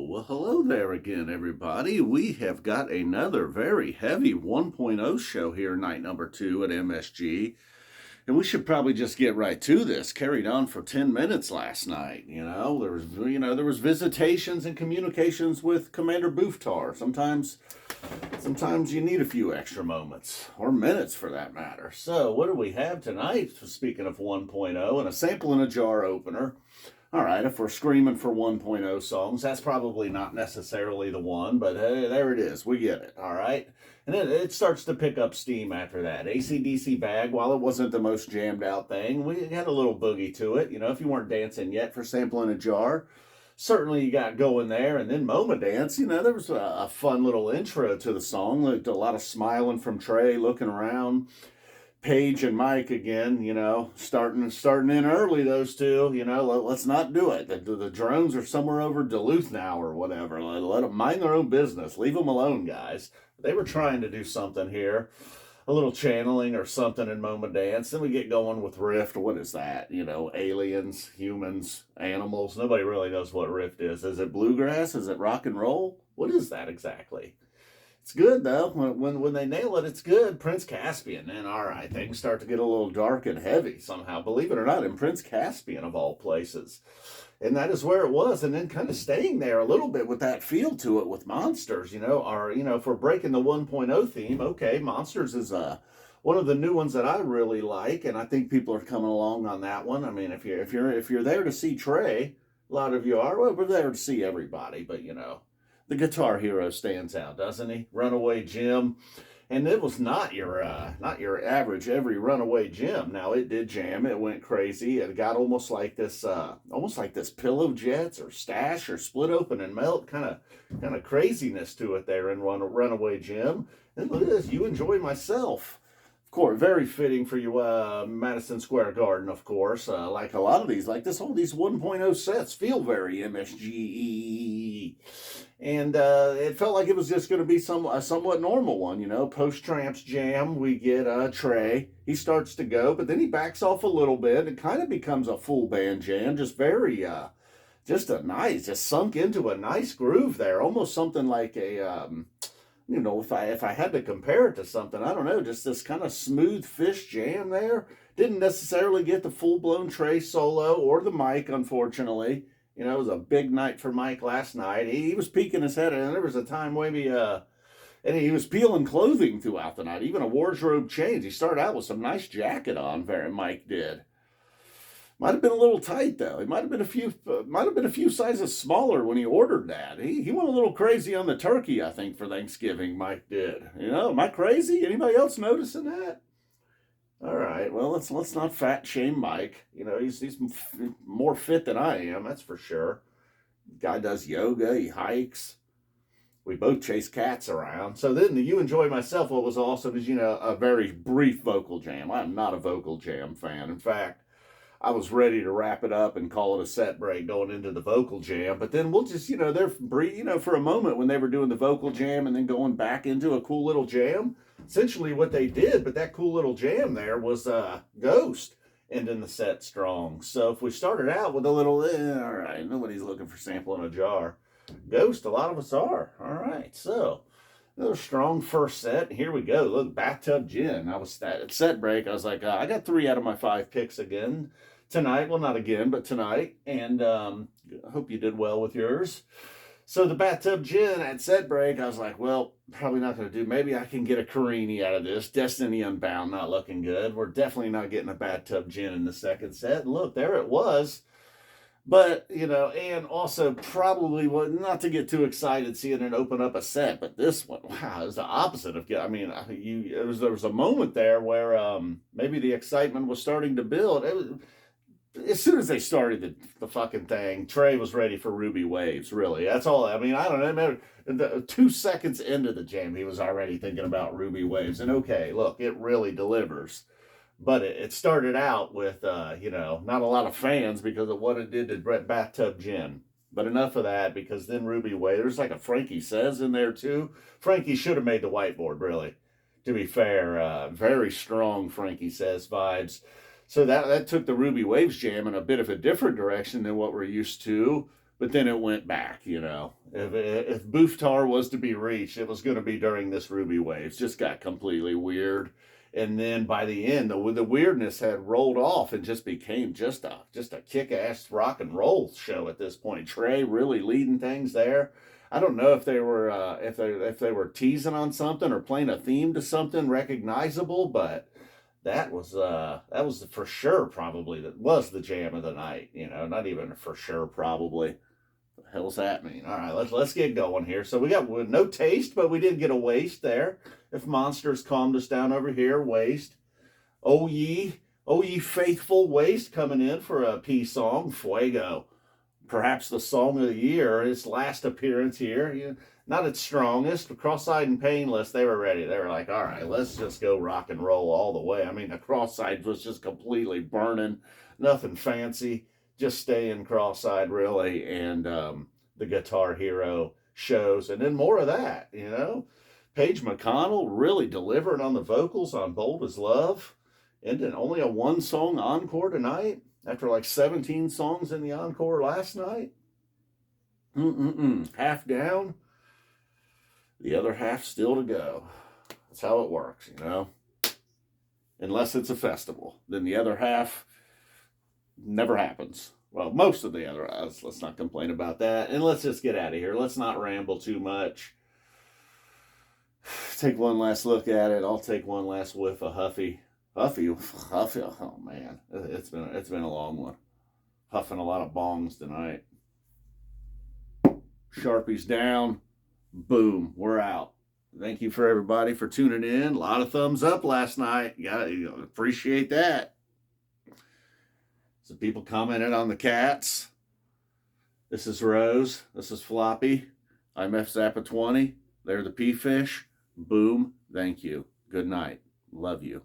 Well, hello there again, everybody. We have got another very heavy 1.0 show here, night number 2 at MSG. And we should probably just get right to this. Carried on for 10 minutes last night. There was visitations and communications with Commander Booftar. Sometimes you need a few extra moments, or minutes for that matter. So, what do we have tonight? Speaking of 1.0, and a sample in a jar opener. All right, if we're screaming for 1.0 songs, that's probably not necessarily the one, but hey, there it is. We get it, all right? And then it starts to pick up steam after that. AC/DC Bag, while it wasn't the most jammed out thing, we had a little boogie to it. You know, if you weren't dancing yet for Sample in a Jar, certainly you got going there. And then Moma Dance, there was a fun little intro to the song. Like a lot of smiling from Trey, looking around. Paige and Mike again, starting in early, those two, let's not do it. The drones are somewhere over Duluth now or whatever. Let them mind their own business. Leave them alone, guys. They were trying to do something here, a little channeling or something in Moma Dance. Then we get going with Rift. What is that? Aliens, humans, animals. Nobody really knows what Rift is. Is it bluegrass? Is it rock and roll? What is that exactly? It's good, though. When they nail it, it's good. Prince Caspian. And all right, things start to get a little dark and heavy somehow. Believe it or not, in Prince Caspian, of all places. And that is where it was. And then kind of staying there a little bit with that feel to it with Monsters, if we're breaking the 1.0 theme, okay, Monsters is one of the new ones that I really like. And I think people are coming along on that one. I mean, if you're there to see Trey, a lot of you are, well, we're there to see everybody, but the guitar hero stands out, doesn't he? Runaway Jim. And it was not your average every Runaway Jim. Now it did jam, it went crazy. It got almost like this Pillow Jets or Stash or Split Open and Melt kind of craziness to it there in Runaway Jim. And look at this, You Enjoy Myself. Of course, very fitting for you, Madison Square Garden, of course. Like a lot of these, like these 1.0 sets feel very MSG. And it felt like it was just going to be a somewhat normal one, Post-Tramps jam, we get Trey. He starts to go, but then he backs off a little bit. It kind of becomes a full band jam, just very, just sunk into a nice groove there. Almost something like a... if I had to compare it to something, I don't know, just this kind of smooth Phish jam there. Didn't necessarily get the full-blown Trey solo or the Mike, unfortunately. It was a big night for Mike last night. He was peeking his head, and there was a time maybe, and he was peeling clothing throughout the night, even a wardrobe change. He started out with some nice jacket on, Mike did. Might have been a little tight though. He might have been a few sizes smaller when he ordered that. He went a little crazy on the turkey, I think, for Thanksgiving. Mike did. Am I crazy? Anybody else noticing that? All right. Well, let's not fat shame Mike. He's more fit than I am. That's for sure. Guy does yoga. He hikes. We both chase cats around. So then the You Enjoy Myself, what was awesome is, a very brief vocal jam. I'm not a vocal jam fan. In fact, I was ready to wrap it up and call it a set break going into the vocal jam. But then we'll just, for a moment when they were doing the vocal jam and then going back into a cool little jam, essentially what they did, but that cool little jam there was Ghost ending the set strong. So if we started out with a little, all right, nobody's looking for Sample in a Jar. Ghost, a lot of us are. All right, so another strong first set. Here we go. Look, Bathtub Gin. I was at set break. I was like, I got 3 out of my 5 picks again tonight. Well, not again, but tonight. And I hope you did well with yours. So the Bathtub Gin at set break, I was like, well, probably not going to do. Maybe I can get a Carini out of this. Destiny Unbound, not looking good. We're definitely not getting a Bathtub Gin in the second set. And look, there it was. But, and also probably, not to get too excited seeing it open up a set, but this one, wow, it was the opposite of, there was a moment there where maybe the excitement was starting to build. As soon as they started the fucking thing, Trey was ready for Ruby Waves, really. That's all. I don't know. 2 seconds into the jam, he was already thinking about Ruby Waves. And okay, look, it really delivers. But it started out with, not a lot of fans because of what it did to Bathtub Gin. But enough of that, because then Ruby Waves, there's like a Frankie Says in there too. Frankie should have made the whiteboard, really. To be fair, very strong Frankie Says vibes. So that took the Ruby Waves jam in a bit of a different direction than what we're used to. But then it went back, you know. If Booftar was to be reached, it was going to be during this Ruby Waves. Just got completely weird. And then by the end, the weirdness had rolled off and just became just a kick-ass rock and roll show at this point. Trey really leading things there. I don't know if they were if they were teasing on something or playing a theme to something recognizable, but that was for sure probably that was the jam of the night. You know, not even for sure probably. What the hell's that mean? All right, let's get going here. So we got no taste, but we did get a waste there. If Monsters calmed us down over here, waste. Oh ye faithful, waste coming in for a peace song, Fuego. Perhaps the song of the year, its last appearance here. Not its strongest, but Crosseyed and Painless, they were ready. They were like, all right, let's just go rock and roll all the way. I mean, the Crosseyed was just completely burning, nothing fancy, just staying cross-eyed really, and the Guitar Hero shows, and then more of that, you know. Paige McConnell really delivering on the vocals on Bold as Love, and then only a one-song encore tonight after like 17 songs in the encore last night. Half down, the other half still to go. That's how it works, you know. Unless it's a festival, then the other half never happens. Well, most of the other halves. Let's not complain about that. And let's just get out of here. Let's not ramble too much. Take one last look at it. I'll take one last whiff of Huffy. Huffy. Oh man, it's been a long one. Huffing a lot of bongs tonight. Sharpies down. Boom. We're out. Thank you for everybody for tuning in. A lot of thumbs up last night. You appreciate that. Some people commented on the cats. This is Rose. This is Floppy. I'm F Zappa 20. They're the Phish. Boom. Thank you. Good night. Love you.